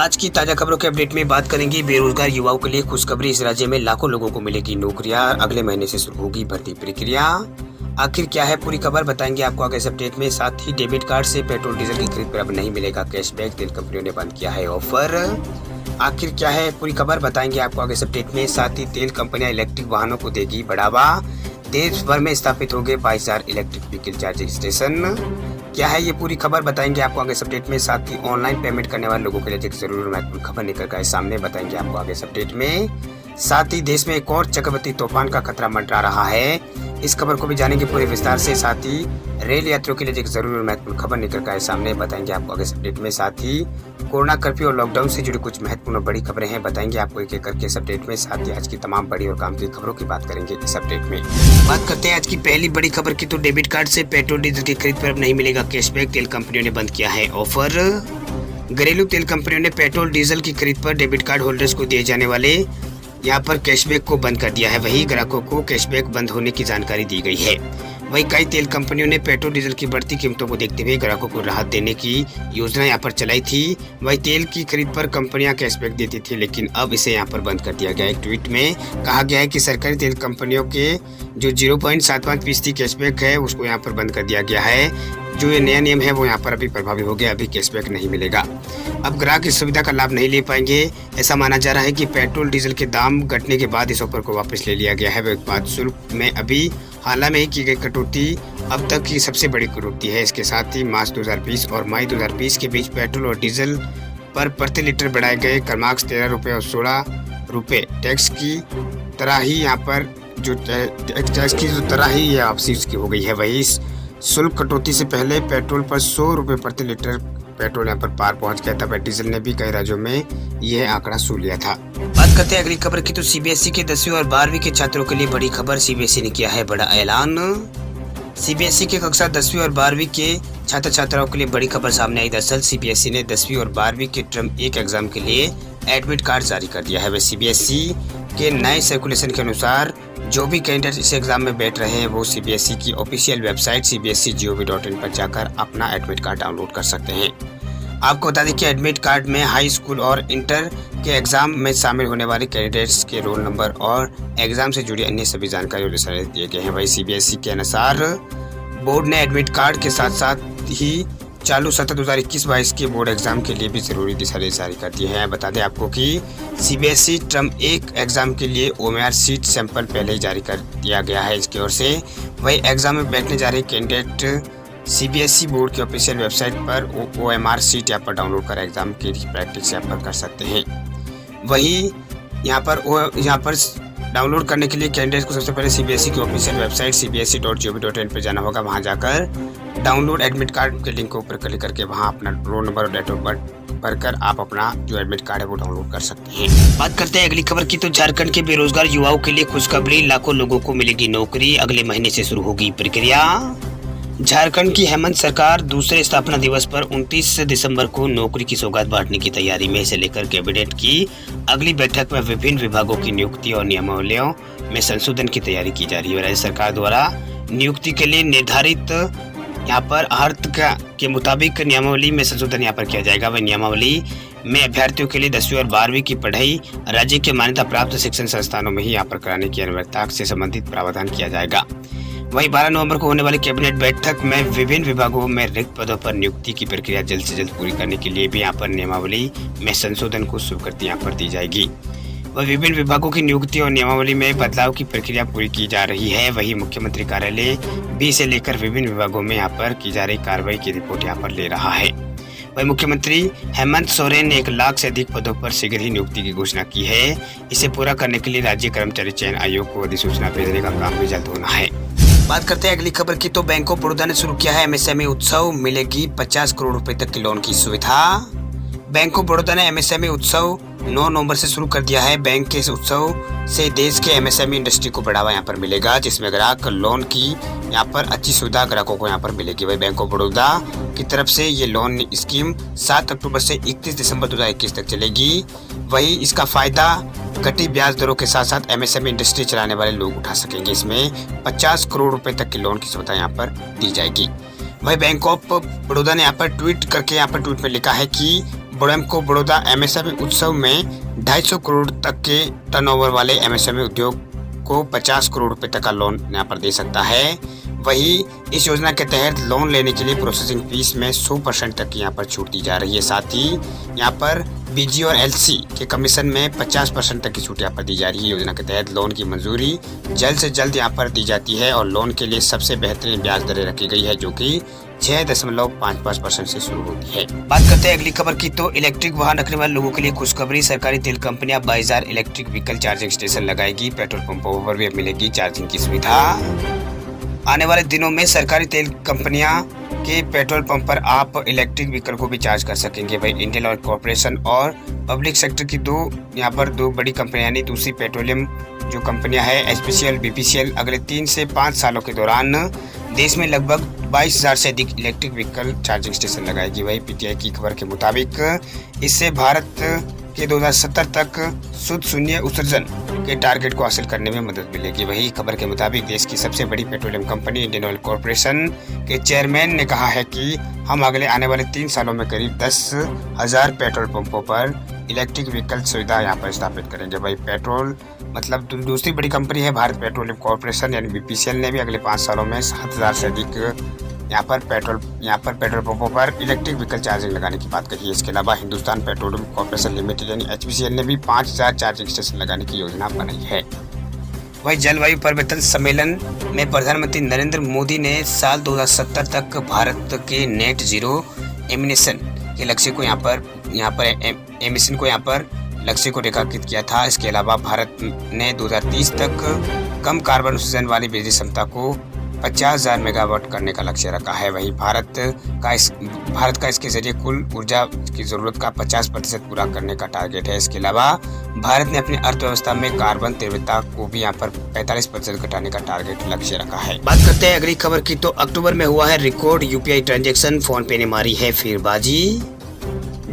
आज की ताजा खबरों के अपडेट में बात करेंगे बेरोजगार युवाओं के लिए खुशखबरी। इस राज्य में लाखों लोगों को मिलेगी नौकरियां। अगले महीने से शुरू होगी भर्ती प्रक्रिया। आखिर क्या है पूरी खबर बताएंगे आपको आगे इस अपडेट में। साथ ही डेबिट कार्ड से पेट्रोल डीजल की खरीद पर अब नहीं मिलेगा कैशबैक। तेल कंपनियों ने बंद किया है ऑफर। आखिर क्या है पूरी खबर बताएंगे आपको आगे इस अपडेट में। साथ ही तेल कंपनियां इलेक्ट्रिक वाहनों को देगी बढ़ावा। देश भर में स्थापित होंगे 22,000 इलेक्ट्रिक व्हीकल चार्जिंग स्टेशन। क्या है ये पूरी खबर बताएंगे आपको आगे इस अपडेट में। साथ ही ऑनलाइन पेमेंट करने वाले लोगों के लिए एक जरूर महत्वपूर्ण खबर निकल कर सामने बताएंगे आपको आगे इस अपडेट में। साथ ही देश में एक और चक्रवाती तूफान का खतरा मंडरा रहा है। इस खबर को भी जानेंगे पूरे विस्तार से। साथ ही रेल यात्रियों के लिए एक जरूर महत्वपूर्ण खबर निकल कर सामने बताएंगे आपको आगे इस अपडेट में। साथ ही कोरोना कर्फ्यू और लॉकडाउन से जुड़ी कुछ महत्वपूर्ण और बड़ी खबरें हैं, बताएंगे आपको एक एक करके इस अपडेट में। साथ ही आज की तमाम बड़ी और काम की खबरों की बात करेंगे इस अपडेट में। बात करते हैं आज की पहली बड़ी खबर की, तो डेबिट कार्ड से पेट्रोल डीजल की खरीद पर अब नहीं मिलेगा कैशबैक। तेल कंपनियों ने बंद किया है ऑफर। घरेलू तेल कंपनियों ने पेट्रोल डीजल की खरीद पर डेबिट कार्ड होल्डर्स को दिए जाने वाले यहाँ पर कैशबैक को बंद कर दिया है। वहीं ग्राहकों को कैशबैक बंद होने की जानकारी दी गई है। वहीं कई तेल कंपनियों ने पेट्रोल डीजल की बढ़ती कीमतों को देखते हुए ग्राहकों को राहत देने की योजना यहाँ पर चलाई थी। वहीं तेल की खरीद पर कंपनियां कैशबैक देती थी, लेकिन अब इसे यहाँ पर बंद कर दिया गया है। एक ट्वीट में कहा गया है कि सरकारी तेल कंपनियों के जो 0.75% कैशबैक है उसको यहाँ पर बंद कर दिया गया है। जो ये नया नियम है वो यहाँ पर अभी प्रभावी हो गया। अभी कैशबैक नहीं मिलेगा। अब ग्राहक इस सुविधा का लाभ नहीं ले पाएंगे। ऐसा माना जा रहा है कि पेट्रोल डीजल के दाम घटने के बाद इस ऑफर को वापस ले लिया गया है। उत्पाद शुल्क में अभी हाल में ही की गई कटौती अब तक की सबसे बड़ी कटौती है। इसके साथ ही मार्च 2020 और मई 2020 के बीच पेट्रोल और डीजल पर प्रति लीटर बढ़ाए गए क्रमांक 13 रुपये और 16 रुपये टैक्स की तरह ही यहाँ पर जो टैक्स की तरह ही ये वापसी उसकी हो गई है। वही शुल्क कटौती से पहले पेट्रोल पर 100 रुपये प्रति लीटर पेट्रोल यहाँ पर पार पहुंच गया था। डीजल ने भी कई राज्यों में यह आंकड़ा छू लिया था। बात करते हैं अगली खबर की, तो सीबीएसई के 10वीं और 12वीं के छात्रों के लिए बड़ी खबर। सीबीएसई ने किया है बड़ा ऐलान। सीबीएसई के कक्षा 10वीं और 12वीं के छात्र छात्राओं के लिए बड़ी खबर सामने आई। दरअसल सीबीएसई ने 10वीं और 12वीं के टर्म 1 एग्जाम के लिए एडमिट कार्ड जारी कर दिया है। वह सीबीएसई के नए सर्कुलेशन के अनुसार जो भी कैंडिडेट इस एग्जाम में बैठ रहे हैं वो सीबीएसई की ऑफिशियल वेबसाइट cbsc.gov.in पर जाकर अपना एडमिट कार्ड डाउनलोड कर सकते हैं। आपको बता दें कि एडमिट कार्ड में हाई स्कूल और इंटर के एग्जाम में शामिल होने वाले कैंडिडेट्स के रोल नंबर और एग्जाम से जुड़ी अन्य सभी जानकारी और दिशानिर्देश दिए गए हैं। वही सीबीएसई के अनुसार बोर्ड ने एडमिट कार्ड के साथ साथ ही चालू सत्र 2021-22 के बोर्ड एग्जाम के लिए भी जरूरी दिशानिर्देश जारी कर दिए हैं। बता दें आपको कि सीबीएसई टर्म 1 एग्जाम के लिए ओएमआर सीट सैंपल पहले ही जारी कर दिया गया है इसकी ओर से। वही एग्जाम में बैठने जा रहे कैंडिडेट सीबीएसई बोर्ड की ऑफिशियल वेबसाइट पर ओएमआर सीट यहाँ पर डाउनलोड कर एग्जाम की प्रैक्टिस यहाँ पर कर सकते हैं। वही यहाँ पर डाउनलोड करने के लिए कैंडिडेट को सबसे पहले सीबीएसई की ऑफिशियल वेबसाइट cbsc.gov.in पर जाना होगा। वहां जाकर डाउनलोड एडमिट कार्ड के लिंक के ऊपर क्लिक करके वहां अपना रोल नंबर और डेट ऑफ बर्थ भरकर आप अपना जो एडमिट कार्ड है वो डाउनलोड कर सकते हैं। बात करते हैं अगली खबर की, तो झारखंड के बेरोजगार युवाओं के लिए खुशखबरी। लाखों लोगों को मिलेगी नौकरी। अगले महीने से शुरू होगी प्रक्रिया। झारखंड की हेमंत सरकार दूसरे स्थापना दिवस पर 29 दिसंबर को नौकरी की सौगात बांटने की तैयारी में। इसे लेकर कैबिनेट की अगली बैठक में विभिन्न विभागों की नियुक्ति और नियमावलियों में संशोधन की तैयारी की जा रही है। राज्य सरकार द्वारा नियुक्ति के लिए निर्धारित यहाँ पर अर्थ के मुताबिक नियमावली में संशोधन यहाँ पर किया जाएगा। वह नियमावली में अभ्यर्थियों के लिए 10वीं और 12वीं की पढ़ाई राज्य के मान्यता प्राप्त शिक्षण संस्थानों में ही यहाँ पर कराने की अनिवार्यता से संबंधित प्रावधान किया जाएगा। वहीं 12 नवंबर को होने वाली कैबिनेट बैठक में विभिन्न विभागों में रिक्त पदों पर नियुक्ति की प्रक्रिया जल्द से जल्द पूरी करने के लिए भी यहाँ पर नियमावली में संशोधन को स्वीकृति यहाँ पर दी जाएगी। वह विभिन्न विभागों की नियुक्ति और नियमावली में बदलाव की प्रक्रिया पूरी की जा रही है। वही मुख्यमंत्री कार्यालय भी इसे लेकर विभिन्न विभागों में यहाँ पर की जा रही कार्रवाई की रिपोर्ट यहाँ पर ले रहा है। वही मुख्यमंत्री हेमंत सोरेन ने 1 लाख से अधिक पदों पर शीघ्र ही नियुक्ति की घोषणा की है। इसे पूरा करने के लिए राज्य कर्मचारी चयन आयोग को अधिसूचना भेजने का काम भी जल्द होना है। बात करते हैं अगली खबर की, तो बैंक ऑफ बड़ौदा ने शुरू किया है एमएसएमई उत्सव। मिलेगी 50 करोड़ रुपए तक की लोन की सुविधा। बैंक ऑफ बड़ौदा ने एमएसएमई उत्सव 9 नवंबर से शुरू कर दिया है। बैंक के इस उत्सव से देश के एमएसएमई इंडस्ट्री को बढ़ावा यहाँ पर मिलेगा, जिसमें ग्राहक लोन की यहाँ पर अच्छी सुविधा ग्राहकों को यहाँ पर मिलेगी। वही बैंक ऑफ बड़ौदा की तरफ से ये लोन स्कीम 7 अक्टूबर से 31 दिसंबर 2021 तक चलेगी। वही इसका फायदा घटी ब्याज दरों के साथ साथ एमएसएमई इंडस्ट्री चलाने वाले लोग उठा सकेंगे। इसमें 50 करोड़ रुपए तक की लोन की सुविधा यहाँ पर दी जाएगी। वही बैंक ऑफ बड़ौदा ने यहाँ पर ट्वीट में लिखा है कि बोडेम्को बड़ौदा एमएसएमई उत्सव में 250 करोड़ तक के टर्नओवर वाले एमएसएमई उद्योग को 50 करोड़ रुपए तक का लोन यहाँ पर दे सकता है। वही इस योजना के तहत लोन लेने के लिए प्रोसेसिंग फीस में 100% तक की यहाँ पर छूट दी जा रही है। साथ ही यहाँ पर बीजी और एलसी के कमीशन में 50% तक की छूट यहाँ पर दी जा रही है। योजना के तहत लोन की मंजूरी जल्द से जल्द यहाँ पर दी जाती है और लोन के लिए सबसे बेहतरीन ब्याज दरें रखी गई है, जो कि 6.55% से शुरू होती है। बात करते हैं अगली खबर की, तो इलेक्ट्रिक वाहन रखने वाले लोगों के लिए खुशखबरी। सरकारी तेल कंपनियां 22,000 इलेक्ट्रिक व्हीकल चार्जिंग स्टेशन लगाएगी। पेट्रोल पंपों पर भी मिलेगी चार्जिंग की सुविधा। आने वाले दिनों में सरकारी तेल कंपनियां के पेट्रोल पंप पर आप इलेक्ट्रिक व्हीकल को भी चार्ज कर सकेंगे। भाई इंडियन ऑयल कॉर्पोरेशन और पब्लिक सेक्टर की दो बड़ी कंपनियां यानी दूसरी पेट्रोलियम जो कंपनियां है एचपीसीएल, बीपीसीएल अगले 3 से 5 सालों के दौरान देश में लगभग 22,000 से अधिक इलेक्ट्रिक व्हीकल चार्जिंग स्टेशन लगाएगी। वही पीटीआई की खबर के मुताबिक इससे भारत के 2070 तक शुद्ध शून्य उत्सर्जन के टारगेट को हासिल करने में मदद मिलेगी। वही खबर के मुताबिक देश की सबसे बड़ी petroleum company Indian oil corporation के चेयरमैन ने कहा है कि हम अगले आने वाले 3 सालों में करीब 10,000 पेट्रोल पंपों पर इलेक्ट्रिक व्हीकल सुविधा यहाँ पर स्थापित करेंगे। भाई पेट्रोल मतलब दूसरी बड़ी कंपनी है भारत पेट्रोलियम कॉर्पोरेशन यानी बीपीसीएल ने भी अगले 5 सालों में 7,000 से अधिक यहाँ पर पेट्रोल पंपों पर इलेक्ट्रिक व्हीकल चार्जिंग लगाने की बात कही है। इसके अलावा हिंदुस्तान पेट्रोलियम कॉर्पोरेशन लिमिटेड यानी एचपीसीएल ने भी 5,000 चार्जिंग स्टेशन लगाने की योजना बनाई है। वही जलवायु परिवर्तन सम्मेलन में प्रधानमंत्री नरेंद्र मोदी ने साल 2070 तक भारत के नेट जीरो एमिशन के लक्ष्य को लक्ष्य को रेखांकित किया था। इसके अलावा भारत ने 2030 तक कम कार्बन उत्सर्जन वाली बिजली क्षमता को 50,000 मेगावाट करने का लक्ष्य रखा है। वही भारत का इसके जरिए कुल ऊर्जा की जरूरत का 50% पूरा करने का टारगेट है। इसके अलावा भारत ने अपनी अर्थव्यवस्था में कार्बन तीव्रता को भी यहाँ पर 45% घटाने का टारगेट लक्ष्य रखा है। बात करते हैं अगली खबर की, तो अक्टूबर में हुआ है रिकॉर्ड यूपीआई ट्रांजैक्शन, फोन पे ने मारी है फिर बाजी।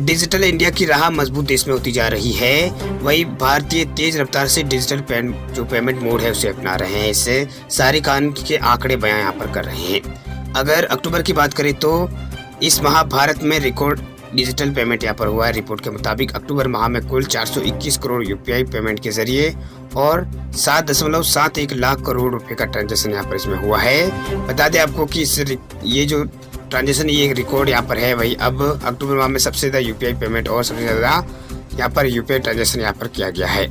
डिजिटल इंडिया की राह मजबूत देश में होती जा रही है। वही भारतीय तेज रफ्तार से डिजिटल पेमेंट मोड है उसे अपना रहे हैं। इससे सारे कान के आंकड़े बयां यहाँ पर कर रहे हैं। अगर अक्टूबर की बात करें तो इस माह भारत में रिकॉर्ड डिजिटल पेमेंट यहाँ पर हुआ है। रिपोर्ट के मुताबिक अक्टूबर माह में कुल 421 करोड़ यूपीआई पेमेंट के जरिए और 7.71 लाख करोड़ रुपए का ट्रांजेक्शन यहाँ पर इसमें हुआ है। बता दें आपको कि ये जो ट्रांजेक्शन ये रिकॉर्ड यहाँ पर है। वही अब अक्टूबर माह में सबसे ज़्यादा यूपीआई पेमेंट और सबसे ज़्यादा यहाँ पर यूपीआई ट्रांजेक्शन यहाँ पर किया गया है।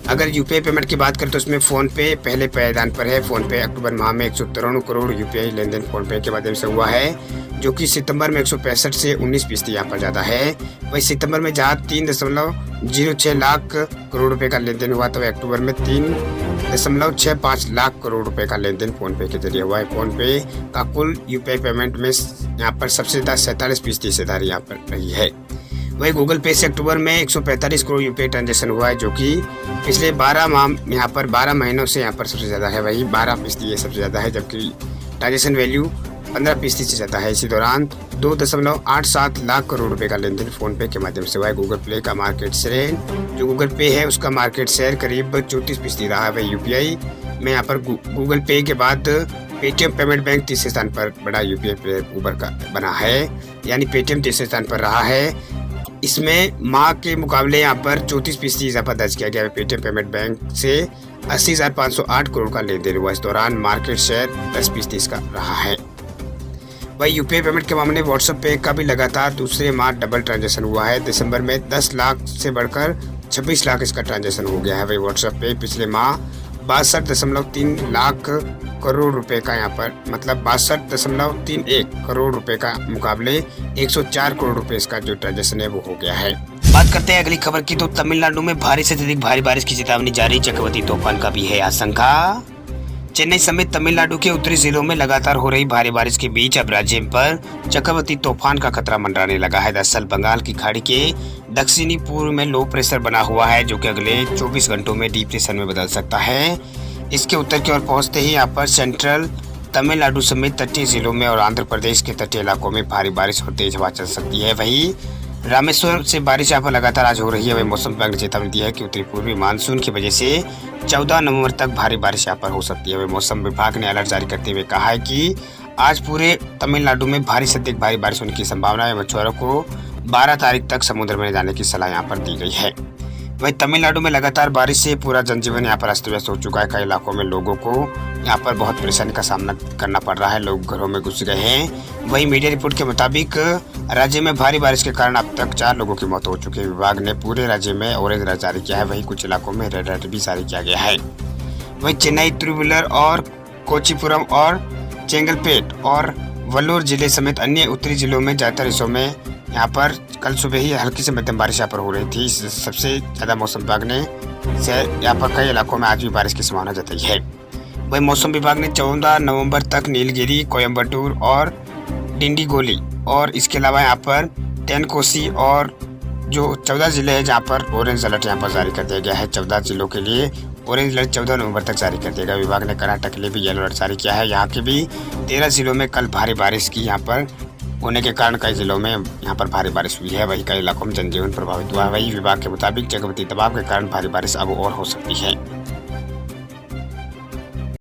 अगर यूपीआई पेमेंट की बात करें तो इसमें फ़ोन पे पहले पायदान पर है। फ़ोन पे अक्टूबर माह में 193 करोड़ यूपीआई लेन देन फ़ोन पे के माध्यम से हुआ है, जो कि सितंबर में 165 से 19% यहाँ पर ज़्यादा है। वही सितंबर में जहाँ 3.06 लाख करोड़ रुपए का लेन देन हुआ, तो अक्टूबर में 3.65 लाख करोड़ रुपए का लेन देन फ़ोन पे के जरिए हुआ है। फ़ोन पे का कुल यूपीआई पेमेंट में यहाँ पर सबसे ज़्यादा 47% हिस्सेदारी यहाँ पर रही है। वही गूगल पे से अक्टूबर में 145 करोड़ यूपीआई ट्रांजेक्शन हुआ है, जो कि पिछले 12 महीनों से यहाँ पर सबसे ज़्यादा है। वही 12% ये सबसे ज़्यादा है, जबकि ट्रांजेक्शन वैल्यू 15% से ज़्यादा है। इसी दौरान 2.87 लाख करोड़ रुपए का लेन देन फोन पे के माध्यम से हुआ है। गूगल प्ले का मार्केट शेयर जो गूगल पे है उसका मार्केट शेयर करीब 34% रहा है। वही यूपीआई में यहाँ पर गूगल पे के बाद पेटीएम पेमेंट बैंक तीसरे स्थान पर बड़ा यूपीआई प्लेयर उबर का बना है, यानी पेटीएम तीसरे स्थान पर रहा है। इसमें माह के मुकाबले यहाँ पर 34% इजाफा दर्ज किया गया है। पेटीएम पेमेंट बैंक से 80,508 करोड़ का लेन देन हुआ। इस दौरान मार्केट शेयर 10% इसका रहा है। वही यूपीआई पेमेंट के मामले में व्हाट्सएप पे का भी लगातार दूसरे माह डबल ट्रांजेक्शन हुआ है। दिसंबर में 10 लाख से बढ़कर 26 लाख इसका ट्रांजेक्शन हो गया है। वही व्हाट्सएप पे पिछले माह 62.3 लाख करोड़ रुपए का यहाँ पर मतलब 62.31 करोड़ रुपए का मुकाबले 104 करोड़ रुपए इसका जो ट्रांजेक्शन है वो हो गया है। बात करते हैं अगली खबर की, तो तमिलनाडु में भारी से अधिक भारी बारिश की चेतावनी जारी, चक्रवाती तूफान का भी है आशंका। चेन्नई समेत तमिलनाडु के उत्तरी जिलों में लगातार हो रही भारी बारिश के बीच अब राज्य पर चक्रवाती तूफान का खतरा मंडराने लगा है। दरअसल बंगाल की खाड़ी के दक्षिणी पूर्व में लो प्रेशर बना हुआ है, जो कि अगले 24 घंटों में डिप्रेशन में बदल सकता है। इसके उत्तर की ओर पहुंचते ही यहाँ पर सेंट्रल तमिलनाडु समेत तटीय जिलों में और आंध्र प्रदेश के तटीय इलाकों में भारी बारिश और तेज हवा चल सकती है। वहीं रामेश्वर से बारिश यहाँ पर लगातार आज हो रही है। वही मौसम विभाग ने चेतावनी दी है कि उत्तरी पूर्वी मानसून की वजह से 14 नवंबर तक भारी बारिश यहाँ पर हो सकती है। वही मौसम विभाग ने अलर्ट जारी करते हुए कहा है कि आज पूरे तमिलनाडु में भारी से अधिक भारी बारिश होने की संभावना है। मछुआरों को 12 तारीख तक समुद्र में जाने की सलाह यहाँ पर दी गई है। वहीं तमिलनाडु में लगातार बारिश से पूरा जनजीवन यहाँ पर अस्त व्यस्त हो चुका है। कई इलाकों में लोगों को यहाँ पर बहुत परेशानी का सामना करना पड़ रहा है, लोग घरों में घुस गए हैं। वहीं मीडिया रिपोर्ट के मुताबिक राज्य में भारी बारिश के कारण अब तक 4 लोगों की मौत हो चुकी है। विभाग ने पूरे राज्य में ऑरेंज अलर्ट जारी किया है, वहीं कुछ इलाकों में रेड अलर्ट भी जारी किया गया है। वहीं चेन्नई, तिरुवल्लुवर और कोच्चिपुरम और चेंगलपेट और वल्लूर जिले समेत अन्य उत्तरी जिलों में ज्यादातर हिस्सों में यहाँ पर कल सुबह ही हल्की से मध्यम बारिश यहाँ पर हो रही थी। सबसे ज्यादा मौसम विभाग ने यहाँ पर कई इलाकों में आज भी बारिश की संभावना जताई है। वहीं मौसम विभाग ने 14 नवंबर तक नीलगिरी, कोयम्बटूर और डिंडीगोली और इसके अलावा यहाँ पर तेनकोसी और जो 14 जिले हैं जहाँ पर ऑरेंज अलर्ट यहाँ पर जारी कर दिया गया है। 14 जिलों के लिए ऑरेंज अलर्ट 14 नवंबर तक जारी कर दिया गया। विभाग ने कर्नाटक के लिए भी येलो अलर्ट जारी किया है। यहाँ के भी 13 जिलों में कल भारी बारिश की यहाँ पर होने के कारण कई जिलों में यहाँ पर भारी बारिश हुई है। वहीं कई इलाकों में जनजीवन प्रभावित हुआ है। वहीं विभाग के मुताबिक चक्रवाती दबाव के कारण भारी बारिश अब और हो सकती है।